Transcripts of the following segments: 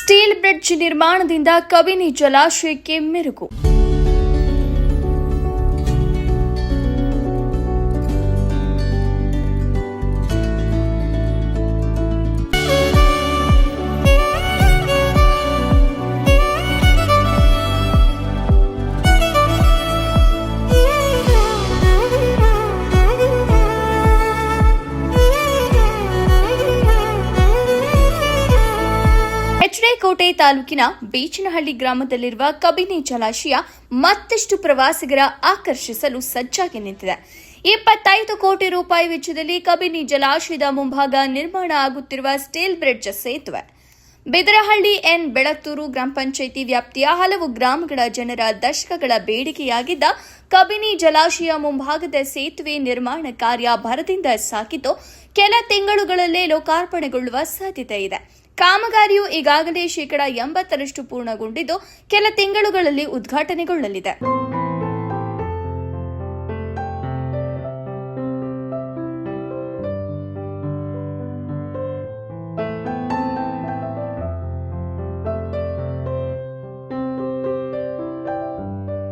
Steel bridge ನಿರ್ಮಾಣದಿಂದ ಕಬಿನಿ ಜಲಾಶಯಕ್ಕೆ ಮೆರುಗು. ಕೋಟೆ ತಾಲೂಕಿನ ಬೀಚನಹಳ್ಳಿ ಗ್ರಾಮದಲ್ಲಿರುವ ಕಬಿನಿ ಜಲಾಶಯ ಮತ್ತಷ್ಟು ಪ್ರವಾಸಿಗರ ಆಕರ್ಷಿಸಲು ಸಜ್ಜಾಗಿ ನಿಂತಿದೆ. 25 ಕೋಟಿ ರೂಪಾಯಿ ವೆಚ್ಚದಲ್ಲಿ ಕಬಿನಿ ಜಲಾಶಯದ ಮುಂಭಾಗ ನಿರ್ಮಾಣ ಆಗುತ್ತಿರುವ ಸ್ಟೀಲ್ ಬ್ರಿಡ್ಜ್ ಸೇತುವೆ ಬಿದರಹಳ್ಳಿ ಎನ್ ಬೆಳತ್ತೂರು ಗ್ರಾಮ ಪಂಚಾಯಿತಿ ವ್ಯಾಪ್ತಿಯ ಹಲವು ಗ್ರಾಮಗಳ ಜನರ ದಶಕಗಳ ಬೇಡಿಕೆಯಾಗಿದ್ದ ಕಬಿನಿ ಜಲಾಶಯ ಮುಂಭಾಗದ ಸೇತುವೆ ನಿರ್ಮಾಣ ಕಾರ್ಯ ಭರದಿಂದ ಸಾಗಿದ್ದು ಕೆಲ ತಿಂಗಳುಗಳಲ್ಲೇ ಲೋಕಾರ್ಪಣೆಗೊಳ್ಳುವ ಸಾಧ್ಯತೆ ಇದೆ. ಕಾಮಗಾರಿಯು ಈಗಾಗಲೇ 80% ಪೂರ್ಣಗೊಂಡಿದ್ದು ಕೆಲ ತಿಂಗಳುಗಳಲ್ಲಿ ಉದ್ಘಾಟನೆಗೊಳ್ಳಲಿದೆ.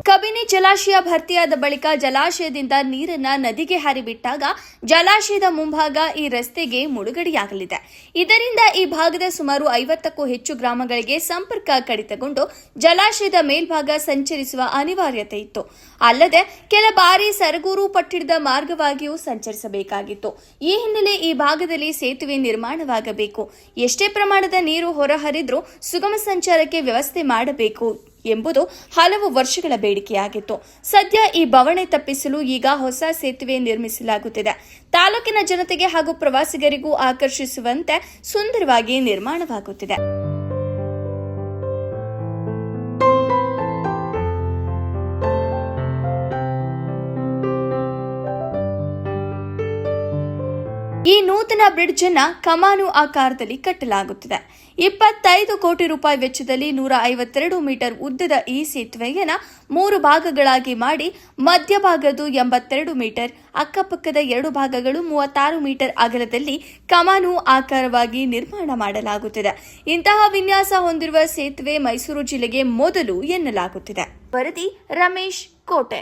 ಕಬಿನಿ ಜಲಾಶಯ ಭರ್ತಿಯಾದ ಬಳಿಕ ಜಲಾಶಯದಿಂದ ನೀರನ್ನ ನದಿಗೆ ಹರಿಬಿಟ್ಟಾಗ ಜಲಾಶಯದ ಮುಂಭಾಗ ಈ ರಸ್ತೆಗೆ ಮುಳುಗಡೆಯಾಗಲಿದೆ. ಇದರಿಂದ ಈ ಭಾಗದ ಸುಮಾರು 50ಕ್ಕೂ ಹೆಚ್ಚು ಗ್ರಾಮಗಳಿಗೆ ಸಂಪರ್ಕ ಕಡಿತಗೊಂಡು ಜಲಾಶಯದ ಮೇಲ್ಭಾಗ ಸಂಚರಿಸುವ ಅನಿವಾರ್ಯತೆ ಇತ್ತು. ಅಲ್ಲದೆ ಕೆಲ ಬಾರಿ ಸರಗೂರು ಪಟ್ಟಣದ ಮಾರ್ಗವಾಗಿಯೂ ಸಂಚರಿಸಬೇಕಾಗಿತ್ತು. ಈ ಹಿನ್ನೆಲೆ ಈ ಭಾಗದಲ್ಲಿ ಸೇತುವೆ ನಿರ್ಮಾಣವಾಗಬೇಕು. ಎಷ್ಟೇ ಪ್ರಮಾಣದ ನೀರು ಹೊರಹರಿದ್ರೂ ಸುಗಮ ಸಂಚಾರಕ್ಕೆ ವ್ಯವಸ್ಥೆ ಮಾಡಬೇಕು ಎಂಬುದು ಹಲವು ವರ್ಷಗಳ ಬೇಡಿಕೆಯಾಗಿತ್ತು. ಸದ್ಯ ಈ ಬವಣೆ ತಪ್ಪಿಸಲು ಈಗ ಹೊಸ ಸೇತುವೆ ನಿರ್ಮಿಸಲಾಗುತ್ತಿದೆ. ತಾಲೂಕಿನ ಜನತೆಗೆ ಹಾಗೂ ಪ್ರವಾಸಿಗರಿಗೂ ಆಕರ್ಷಿಸುವಂತೆ ಸುಂದರವಾಗಿ ನಿರ್ಮಾಣವಾಗುತ್ತಿದೆ. ಈ ನೂತನ ಬ್ರಿಡ್ಜ್ ಅನ್ನು ಕಮಾನು ಆಕಾರದಲ್ಲಿ ಕಟ್ಟಲಾಗುತ್ತಿದೆ. 25 ಕೋಟಿ ರೂಪಾಯಿ ವೆಚ್ಚದಲ್ಲಿ 152 ಮೀಟರ್ ಉದ್ದದ ಈ ಸೇತುವೆಯನ್ನು 3 ಭಾಗಗಳಾಗಿ ಮಾಡಿ ಮಧ್ಯಭಾಗದ್ದು 82 ಮೀಟರ್, ಅಕ್ಕಪಕ್ಕದ 2 ಭಾಗಗಳು 36 ಮೀಟರ್ ಅಗಲದಲ್ಲಿ ಕಮಾನು ಆಕಾರವಾಗಿ ನಿರ್ಮಾಣ ಮಾಡಲಾಗುತ್ತಿದೆ. ಇಂತಹ ವಿನ್ಯಾಸ ಹೊಂದಿರುವ ಸೇತುವೆ ಮೈಸೂರು ಜಿಲ್ಲೆಗೆ ಮೊದಲು ಎನ್ನಲಾಗುತ್ತಿದೆ. ವರದಿ ರಮೇಶ್ ಕೋಟೆ.